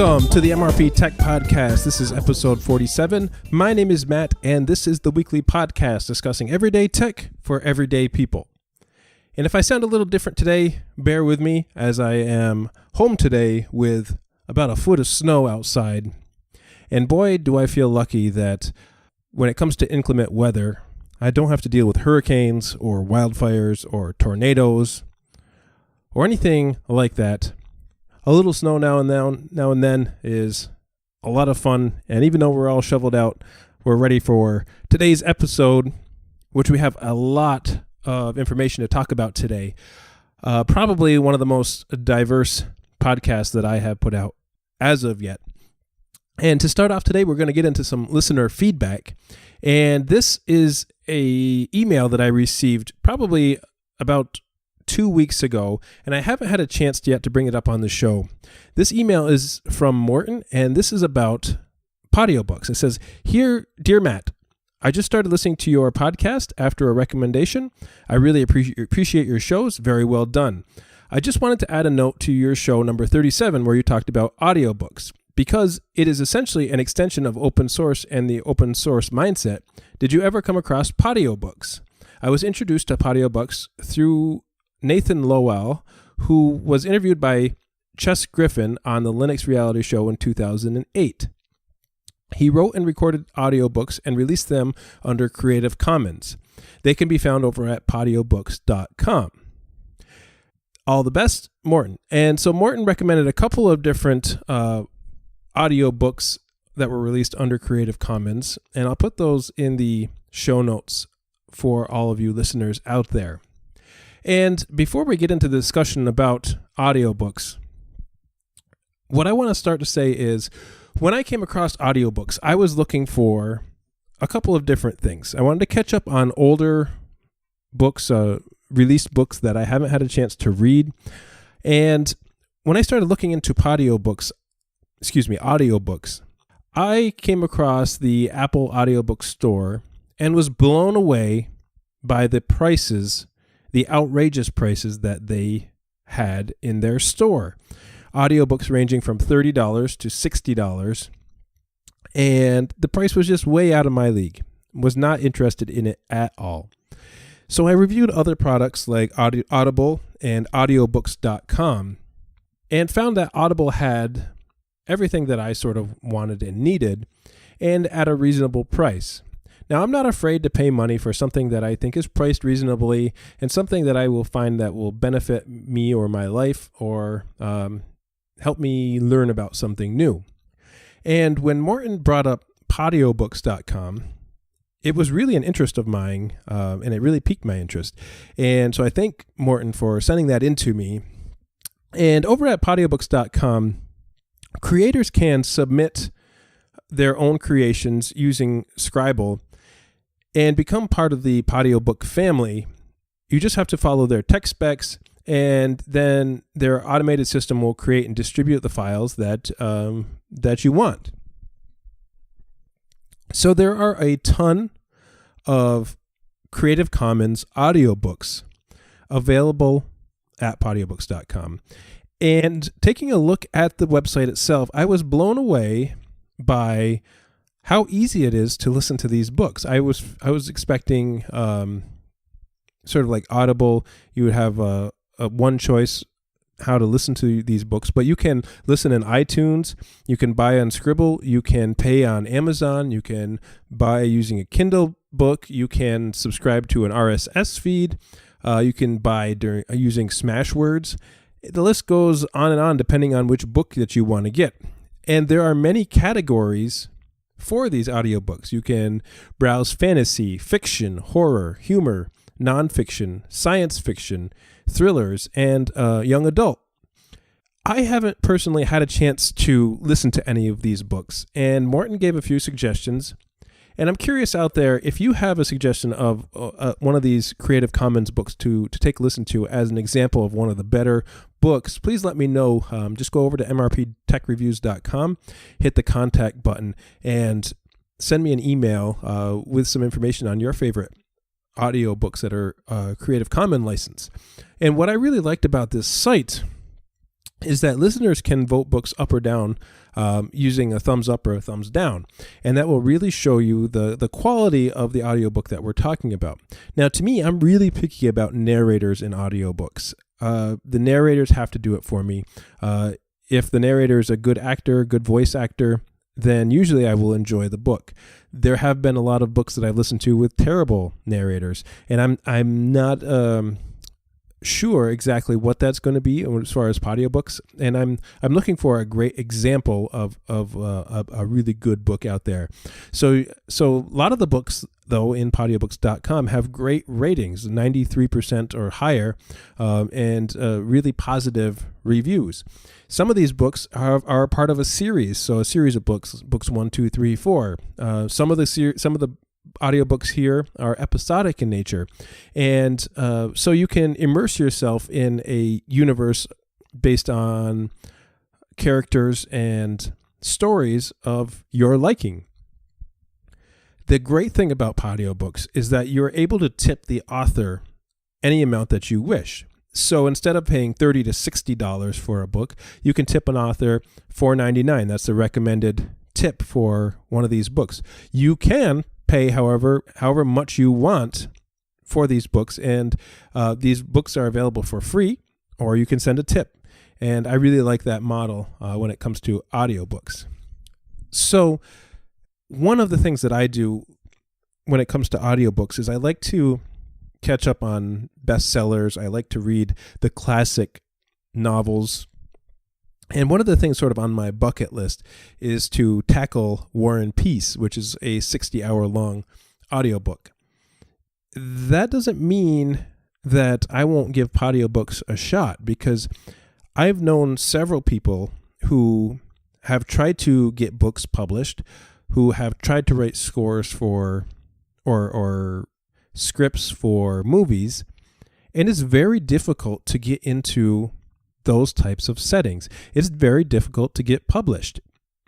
Welcome to the MrpTech Podcast. This is episode 47. My name is Matt, and this is the weekly podcast discussing everyday tech for everyday people. And if I sound a little different today, bear with me, as I am home today with about a foot of snow outside. And boy, do I feel lucky that when it comes to inclement weather, I don't have to deal with hurricanes or wildfires or tornadoes or anything like that. A little snow now and then is a lot of fun. And even though we're all shoveled out, we're ready for today's episode, which we have a lot of information to talk about today. Probably one of the most diverse podcasts that I have put out as of yet. And to start off today, we're going to get into some listener feedback. And this is a email that I received probably about 2 weeks ago, and I haven't had a chance yet to bring it up on the show. This email is from Morton, and this is about Podiobooks. It says, "Here, dear Matt, I just started listening to your podcast after a recommendation. I really appreciate your shows. Very well done. I just wanted to add a note to your show number 37 where you talked about audiobooks. Because it is essentially an extension of open source and the open source mindset, did you ever come across Podiobooks? I was introduced to Podiobooks through Nathan Lowell, who was interviewed by Chess Griffin on the Linux reality show in 2008. He wrote and recorded audiobooks and released them under Creative Commons. They can be found over at Podiobooks.com. All the best, Morton." And so Morton recommended a couple of different audiobooks that were released under Creative Commons, and I'll put those in the show notes for all of you listeners out there. And before we get into the discussion about audiobooks, what I want to start to say is when I came across audiobooks, I was looking for a couple of different things. I wanted to catch up on older books, released books that I haven't had a chance to read. And when I started looking into audiobooks, I came across the Apple audiobook store and was blown away by the prices, the outrageous prices that they had in their store. Audiobooks ranging from $30 to $60. And the price was just way out of my league. Was not interested in it at all. So I reviewed other products like Audible and Audiobooks.com and found that Audible had everything that I sort of wanted and needed, and at a reasonable price. Now, I'm not afraid to pay money for something that I think is priced reasonably and something that I will find that will benefit me or my life or help me learn about something new. And when Morton brought up Podiobooks.com, it was really an interest of mine, and it really piqued my interest. And so I thank Morton for sending that in to me. And over at Podiobooks.com, creators can submit their own creations using Scribble and become part of the Podiobook family. You just have to follow their tech specs, and then their automated system will create and distribute the files that you want. So there are a ton of Creative Commons audiobooks available at Podiobooks.com. And taking a look at the website itself, I was blown away by how easy it is to listen to these books. I was expecting sort of like Audible, you would have a one choice how to listen to these books, but you can listen in iTunes, you can buy on Scribble, you can pay on Amazon, you can buy using a Kindle book, you can subscribe to an RSS feed, you can buy using Smashwords. The list goes on and on depending on which book that you want to get. And there are many categories for these audiobooks. You can browse fantasy, fiction, horror, humor, nonfiction, science fiction, thrillers, and young adult. I haven't personally had a chance to listen to any of these books, and Morton gave a few suggestions. And I'm curious out there, if you have a suggestion of one of these Creative Commons books to take a listen to as an example of one of the better books, please let me know. Just go over to mrptechreviews.com, hit the contact button, and send me an email with some information on your favorite audiobooks that are Creative Commons licensed. And what I really liked about this site is that listeners can vote books up or down using a thumbs up or a thumbs down. And that will really show you the quality of the audiobook that we're talking about. Now, to me, I'm really picky about narrators in audiobooks. The narrators have to do it for me. If the narrator is a good actor, good voice actor, then usually I will enjoy the book. There have been a lot of books that I've listened to with terrible narrators, and I'm not sure exactly what that's going to be as far as audiobooks, and I'm looking for a great example of a really good book out there. So a lot of the books, though, in Podiobooks.com have great ratings, 93% or higher, and really positive reviews. Some of these books are part of a series, so a series of books 1, 2, 3, 4. Some of the audiobooks here are episodic in nature, and so you can immerse yourself in a universe based on characters and stories of your liking. The great thing about audiobooks is that you're able to tip the author any amount that you wish. So instead of paying $30 to $60 for a book, you can tip an author $4.99. That's the recommended tip for one of these books. You can pay however much you want for these books, and these books are available for free, or you can send a tip. And I really like that model when it comes to audiobooks. So one of the things that I do when it comes to audiobooks is I like to catch up on bestsellers. I like to read the classic novels. And one of the things sort of on my bucket list is to tackle War and Peace, which is a 60-hour long audiobook. That doesn't mean that I won't give audiobooks a shot, because I've known several people who have tried to get books published, who have tried to write scores for or scripts for movies, and it's very difficult to get into those types of settings. It's very difficult to get published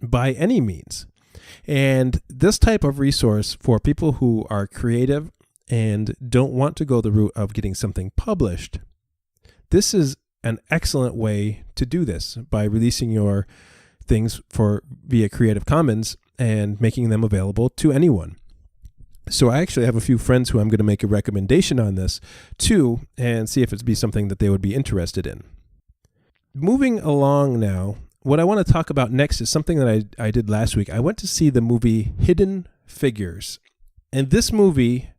by any means. And this type of resource for people who are creative and don't want to go the route of getting something published, this is an excellent way to do this by releasing your things via Creative Commons and making them available to anyone. So I actually have a few friends who I'm going to make a recommendation on this to, and see if it'd be something that they would be interested in. Moving along now, what I want to talk about next is something that I did last week. I went to see the movie Hidden Figures. And this movie,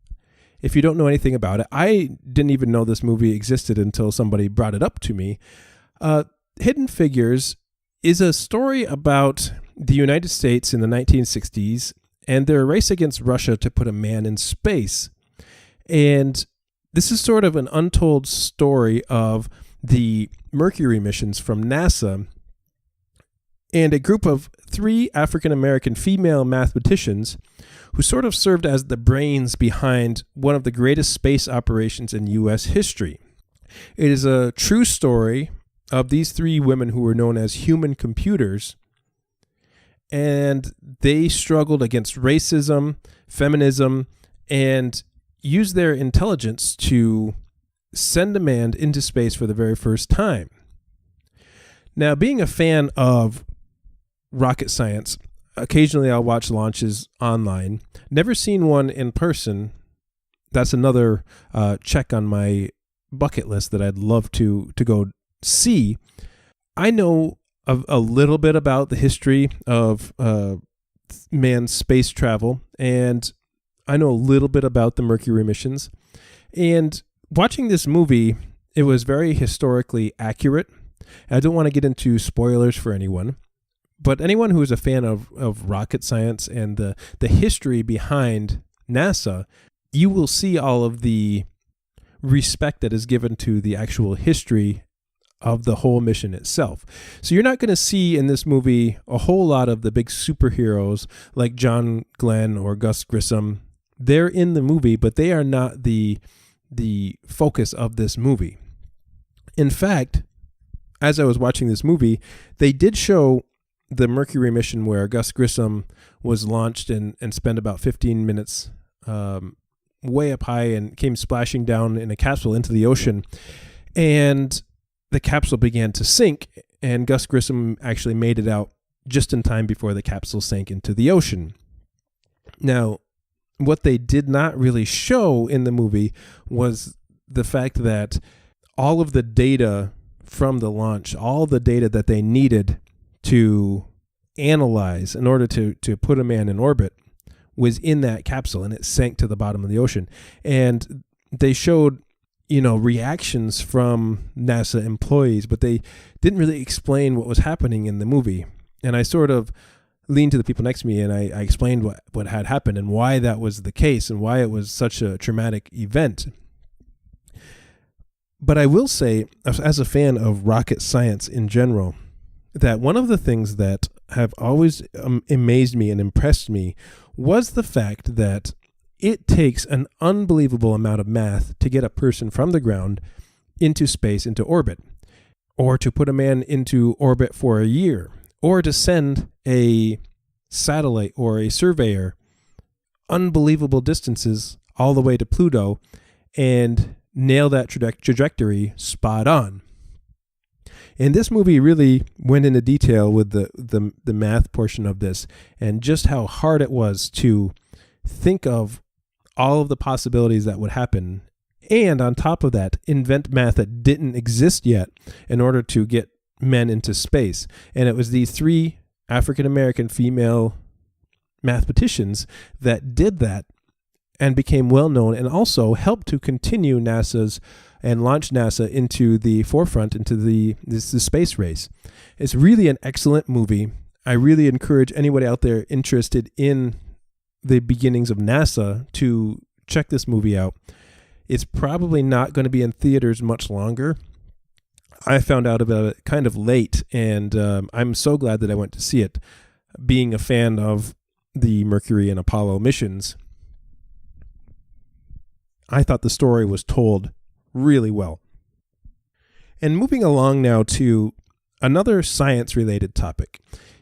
if you don't know anything about it, I didn't even know this movie existed until somebody brought it up to me. Hidden Figures is a story about the United States in the 1960s and their race against Russia to put a man in space. And this is sort of an untold story of the Mercury missions from NASA, and a group of 3 African-American female mathematicians who sort of served as the brains behind one of the greatest space operations in U.S. history. It is a true story of these 3 women who were known as human computers, and they struggled against racism, feminism, and used their intelligence to send a man into space for the very first time. Now, being a fan of rocket science, occasionally I'll watch launches online. Never seen one in person. That's another check on my bucket list that I'd love to go see. I know a little bit about the history of manned space travel, and I know a little bit about the Mercury missions. And watching this movie, it was very historically accurate. I don't want to get into spoilers for anyone, but anyone who is a fan of rocket science and the history behind NASA, you will see all of the respect that is given to the actual history of the whole mission itself. So you're not going to see in this movie a whole lot of the big superheroes like John Glenn or Gus Grissom. They're in the movie, but they are not the focus of this movie. In fact, as I was watching this movie, they did show the Mercury mission where Gus Grissom was launched and spent about 15 minutes way up high and came splashing down in a capsule into the ocean. And the capsule began to sink, and Gus Grissom actually made it out just in time before the capsule sank into the ocean. Now, what they did not really show in the movie was the fact that all of the data from the launch, all the data that they needed to analyze in order to put a man in orbit, was in that capsule, and it sank to the bottom of the ocean. And they showed, reactions from NASA employees, but they didn't really explain what was happening in the movie. And I sort of leaned to the people next to me, and I explained what had happened and why that was the case and why it was such a traumatic event. But I will say, as a fan of rocket science in general, that one of the things that have always amazed me and impressed me was the fact that it takes an unbelievable amount of math to get a person from the ground into space, into orbit, or to put a man into orbit for a year, or to send a satellite or a surveyor unbelievable distances all the way to Pluto and nail that trajectory spot on. And this movie really went into detail with the math portion of this, and just how hard it was to think of all of the possibilities that would happen, and on top of that, invent math that didn't exist yet in order to get men into space. And it was these 3 African-American female mathematicians that did that and became well known, and also helped to continue NASA's and launch NASA into the forefront, into the space race. It's really an excellent movie. I really encourage anybody out there interested in the beginnings of NASA to check this movie out. It's probably not going to be in theaters much longer. I found out about it kind of late, and I'm so glad that I went to see it. Being a fan of the Mercury and Apollo missions, I thought the story was told really well. And moving along now to another science-related topic.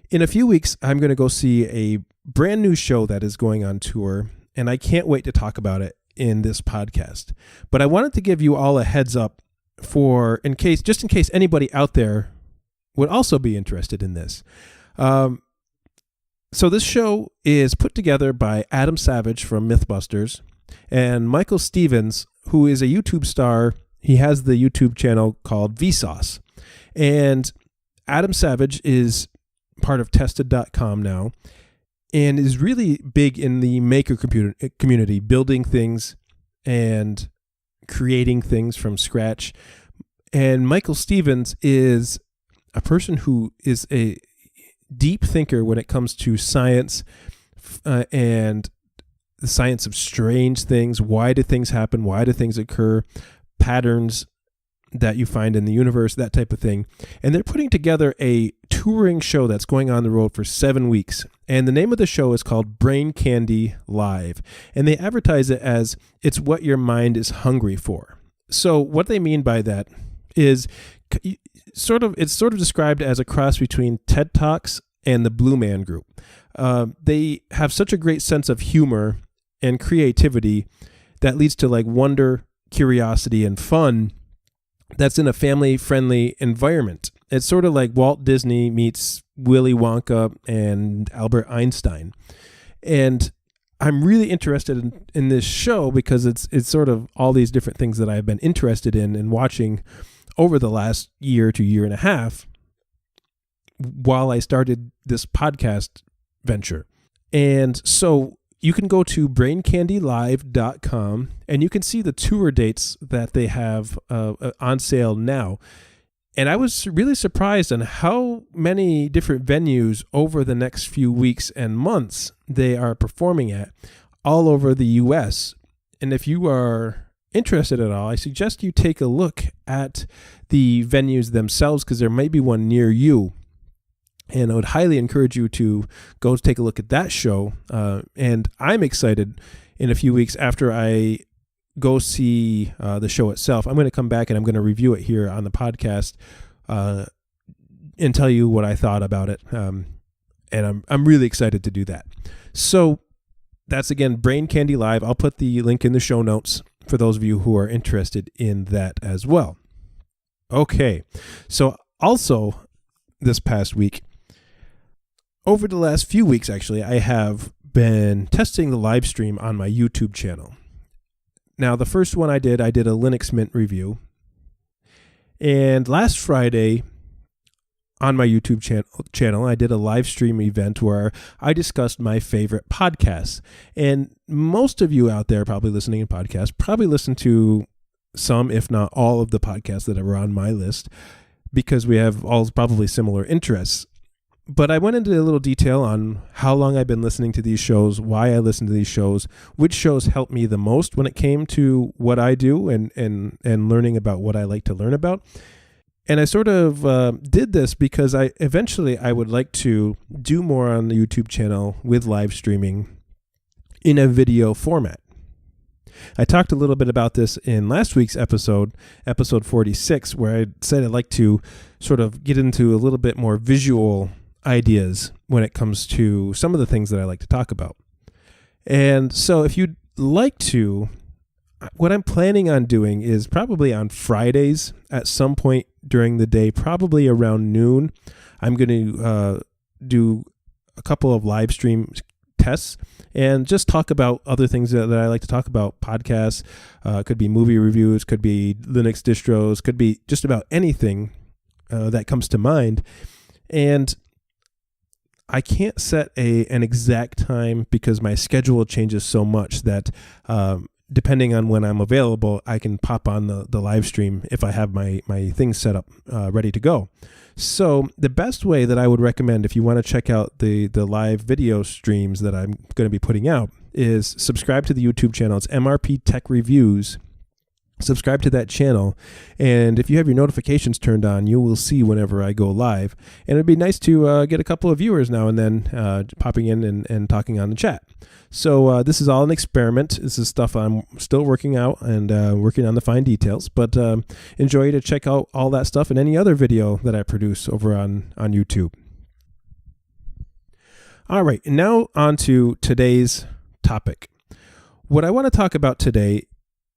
In a few weeks, I'm going to go see a brand new show that is going on tour, and I can't wait to talk about it in this podcast. But I wanted to give you all a heads up in case anybody out there would also be interested in this. So this show is put together by Adam Savage from Mythbusters and Michael Stevens, who is a YouTube star. He has the YouTube channel called Vsauce. And Adam Savage is part of Tested.com now, and is really big in the maker community, building things and creating things from scratch. And Michael Stevens is a person who is a deep thinker when it comes to science and the science of strange things. Why do things happen? Why do things occur? Patterns that you find in the universe, that type of thing. And they're putting together a touring show that's going on the road for 7 weeks. And the name of the show is called Brain Candy Live. And they advertise it as it's what your mind is hungry for. So what they mean by that is it's sort of described as a cross between TED Talks and the Blue Man Group. They have such a great sense of humor and creativity that leads to like wonder, curiosity, and fun that's in a family-friendly environment. It's sort of like Walt Disney meets Willy Wonka and Albert Einstein. And I'm really interested in this show because it's sort of all these different things that I've been interested in and watching over the last year to year and a half while I started this podcast venture. And so you can go to braincandylive.com and you can see the tour dates that they have on sale now. And I was really surprised on how many different venues over the next few weeks and months they are performing at all over the U.S. And if you are interested at all, I suggest you take a look at the venues themselves because there might be one near you. And I would highly encourage you to go take a look at that show. And I'm excited in a few weeks after I go see the show itself. I'm going to come back and I'm going to review it here on the podcast and tell you what I thought about it. And I'm really excited to do that. So that's, again, Brain Candy Live. I'll put the link in the show notes for those of you who are interested in that as well. Okay. So also, this past week. Over the last few weeks, actually, I have been testing the live stream on my YouTube channel. Now, the first one I did a Linux Mint review. And last Friday on my YouTube channel, I did a live stream event where I discussed my favorite podcasts. And most of you out there probably listening to podcasts probably listen to some, if not all, of the podcasts that are on my list because we have all probably similar interests. But I went into a little detail on how long I've been listening to these shows, why I listen to these shows, which shows helped me the most when it came to what I do and learning about what I like to learn about. And I sort of did this because I would like to do more on the YouTube channel with live streaming in a video format. I talked a little bit about this in last week's episode 46, where I said I'd like to sort of get into a little bit more visual ideas when it comes to some of the things that I like to talk about. And so if you'd like to, what I'm planning on doing is probably on Fridays at some point during the day, probably around noon, I'm going to do a couple of live stream tests and just talk about other things that I like to talk about. Podcasts, could be movie reviews, could be Linux distros, could be just about anything that comes to mind. And I can't set an exact time because my schedule changes so much that depending on when I'm available, I can pop on the live stream if I have my things set up ready to go. So the best way that I would recommend if you want to check out the live video streams that I'm going to be putting out is subscribe to the YouTube channel. It's MrpTech Reviews. Subscribe to that channel, and if you have your notifications turned on, you will see whenever I go live. And it'd be nice to get a couple of viewers now and then popping in and talking on the chat. So this is all an experiment. This is stuff I'm still working out and working on the fine details, but enjoy to check out all that stuff and any other video that I produce over on YouTube. All right, and now on to today's topic. What I want to talk about today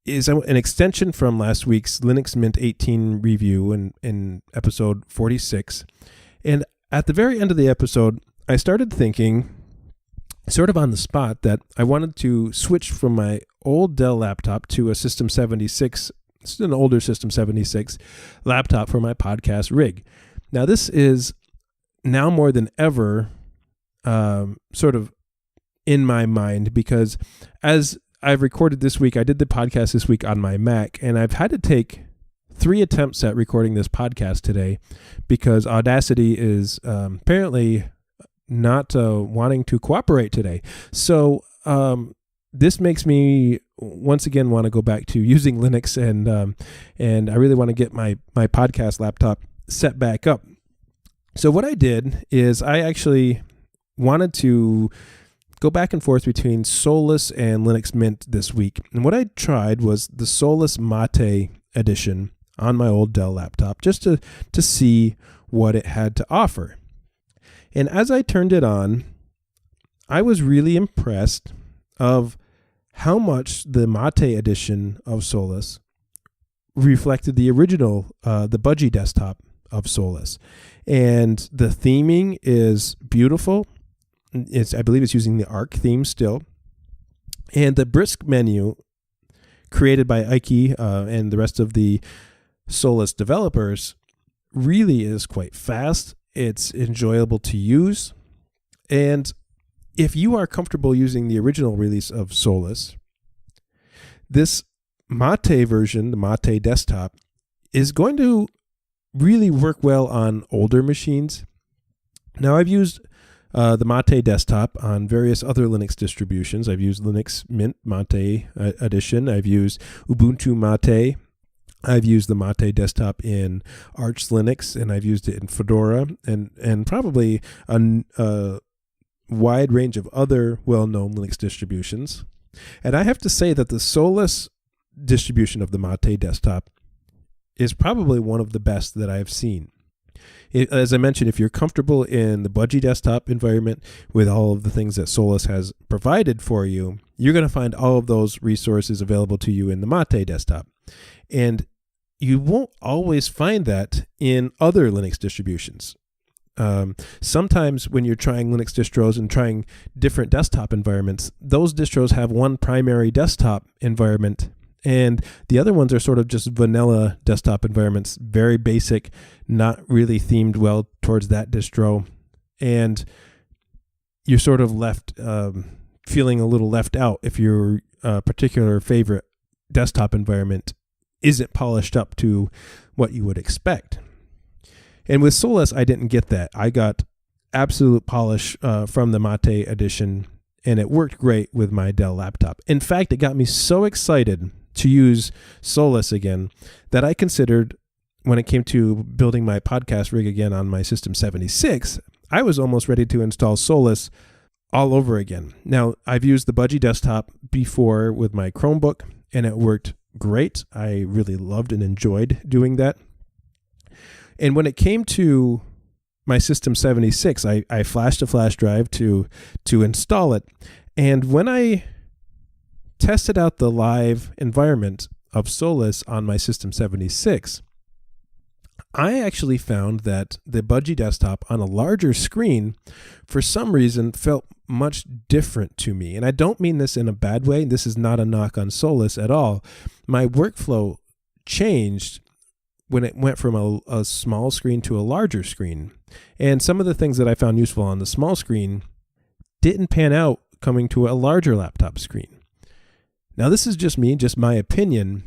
is an extension from last week's Linux Mint 18 review in episode 46. And at the very end of the episode, I started thinking, sort of on the spot, that I wanted to switch from my old Dell laptop to a System 76, it's an older System 76 laptop for my podcast rig. Now, this is now more than ever sort of in my mind because as I've recorded this week, I did the podcast this week on my Mac, and I've had to take 3 attempts at recording this podcast today because Audacity is apparently not wanting to cooperate today. So this makes me once again want to go back to using Linux, and I really want to get my podcast laptop set back up. So what I did is I actually wanted to go back and forth between Solus and Linux Mint this week. And what I tried was the Solus MATE edition on my old Dell laptop just to see what it had to offer. And as I turned it on, I was really impressed of how much the MATE edition of Solus reflected the original, the Budgie desktop of Solus. And the theming is beautiful. I believe it's using the Arc theme still. And the brisk menu created by Ike and the rest of the Solus developers really is quite fast. It's enjoyable to use. And if you are comfortable using the original release of Solus, this MATE version, the MATE desktop, is going to really work well on older machines. Now, I've used the MATE desktop on various other Linux distributions. I've used Linux Mint MATE edition. I've used Ubuntu MATE. I've used the MATE desktop in Arch Linux, and I've used it in Fedora, and probably a wide range of other well-known Linux distributions. And I have to say that the Solus distribution of the MATE desktop is probably one of the best that I've seen. As I mentioned, if you're comfortable in the Budgie desktop environment with all of the things that Solus has provided for you, you're going to find all of those resources available to you in the MATE desktop. And you won't always find that in other Linux distributions. Sometimes when you're trying Linux distros and trying different desktop environments, those distros have one primary desktop environment, and the other ones are sort of just vanilla desktop environments, very basic, not really themed well towards that distro. And you're sort of left feeling a little left out if your particular favorite desktop environment isn't polished up to what you would expect. And with Solus, I didn't get that. I got absolute polish from the Mate edition, and it worked great with my Dell laptop. In fact, it got me so excited to use Solus again that I considered, when it came to building my podcast rig again on my System 76, I was almost ready to install Solus all over again. Now, I've used the Budgie desktop before with my Chromebook, and it worked great. I really loved and enjoyed doing that. And when it came to my System 76, I flashed a flash drive to install it. And when I tested out the live environment of Solus on my System 76, I actually found that the Budgie desktop on a larger screen, for some reason, felt much different to me. And I don't mean this in a bad way. This is not a knock on Solus at all. My workflow changed when it went from a small screen to a larger screen. And some of the things that I found useful on the small screen didn't pan out coming to a larger laptop screen. Now, this is just me, just my opinion.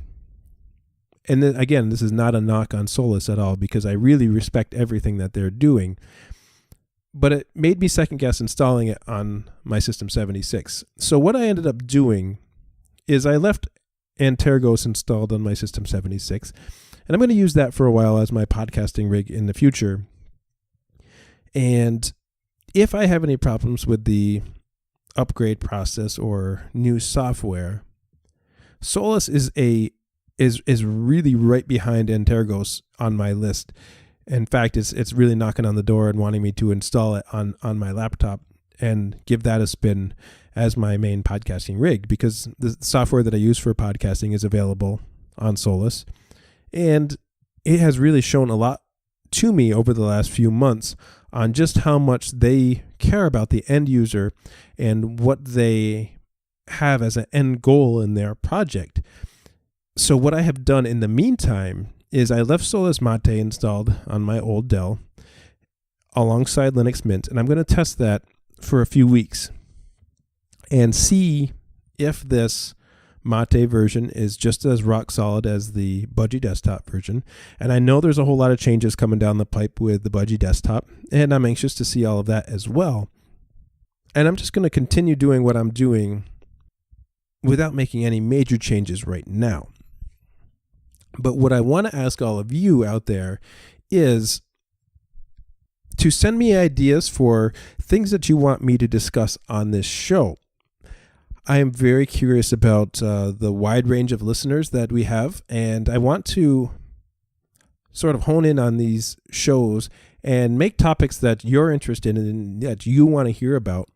And then, again, this is not a knock on Solus at all, because I really respect everything that they're doing. But it made me second guess installing it on my System 76. So what I ended up doing is I left Antergos installed on my System 76, and I'm going to use that for a while as my podcasting rig in the future. And if I have any problems with the upgrade process or new software, Solus is really right behind Antergos on my list. In fact, it's really knocking on the door and wanting me to install it on my laptop and give that a spin as my main podcasting rig, because the software that I use for podcasting is available on Solus. And it has really shown a lot to me over the last few months on just how much they care about the end user and what they have as an end goal in their project. So what I have done in the meantime is I left Solus MATE installed on my old Dell alongside Linux Mint, and I'm going to test that for a few weeks and see if this Mate version is just as rock solid as the Budgie desktop version. And I know there's a whole lot of changes coming down the pipe with the Budgie desktop, and I'm anxious to see all of that as well. And I'm just going to continue doing what I'm doing without making any major changes right now. But what I want to ask all of you out there is to send me ideas for things that you want me to discuss on this show. I am very curious about the wide range of listeners that we have, and I want to sort of hone in on these shows and make topics that you're interested in and that you want to hear about.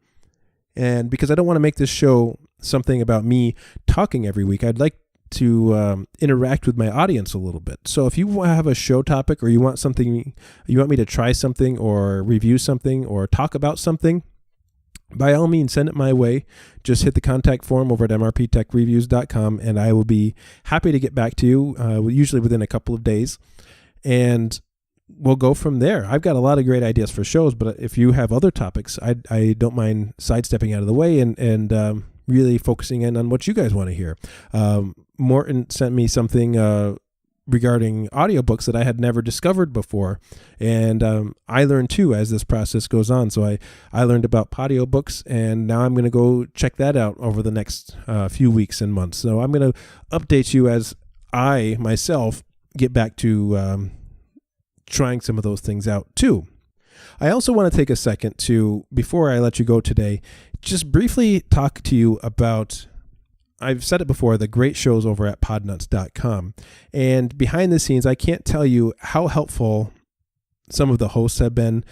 And because I don't want to make this show something about me talking every week, I'd like to interact with my audience a little bit. So if you have a show topic, or you want me to try something or review something or talk about something, by all means, send it my way. Just hit the contact form over at mrptechreviews.com, and I will be happy to get back to you, usually within a couple of days. And we'll go from there. I've got a lot of great ideas for shows, but if you have other topics, I don't mind sidestepping out of the way and really focusing in on what you guys want to hear. Morton sent me something regarding audiobooks that I had never discovered before. And I learned too as this process goes on. So I learned about Podiobooks, and now I'm going to go check that out over the next few weeks and months. So I'm going to update you as I myself get back to trying some of those things out too. I also want to take a second to, before I let you go today, just briefly talk to you about, I've said it before, the great shows over at podnuts.com. And behind the scenes, I can't tell you how helpful some of the hosts have been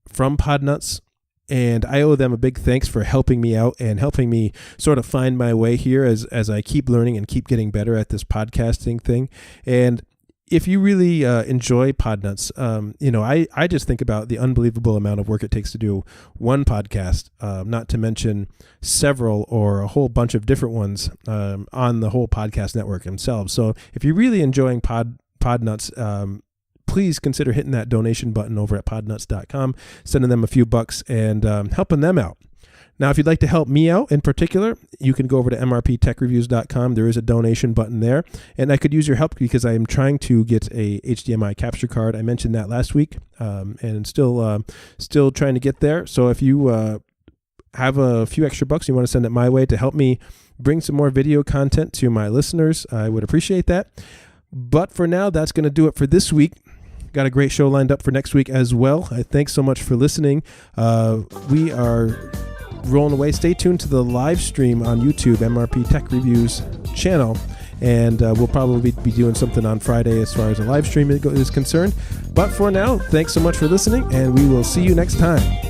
from Podnuts. And I owe them a big thanks for helping me out and helping me sort of find my way here as I keep learning and keep getting better at this podcasting thing. And if you really enjoy Podnuts, I just think about the unbelievable amount of work it takes to do one podcast, not to mention several or a whole bunch of different ones on the whole podcast network themselves. So if you're really enjoying Podnuts, please consider hitting that donation button over at podnuts.com, sending them a few bucks and helping them out. Now, if you'd like to help me out in particular, you can go over to mrptechreviews.com. There is a donation button there. And I could use your help because I am trying to get a HDMI Capture card. I mentioned that last week and still trying to get there. So if you have a few extra bucks, you want to send it my way to help me bring some more video content to my listeners, I would appreciate that. But for now, that's going to do it for this week. Got a great show lined up for next week as well. Thanks so much for listening. We are rolling away. Stay tuned to the live stream on YouTube, MrpTech Reviews channel, and we'll probably be doing something on Friday as far as a live stream is concerned. But for now, thanks so much for listening, and we will see you next time.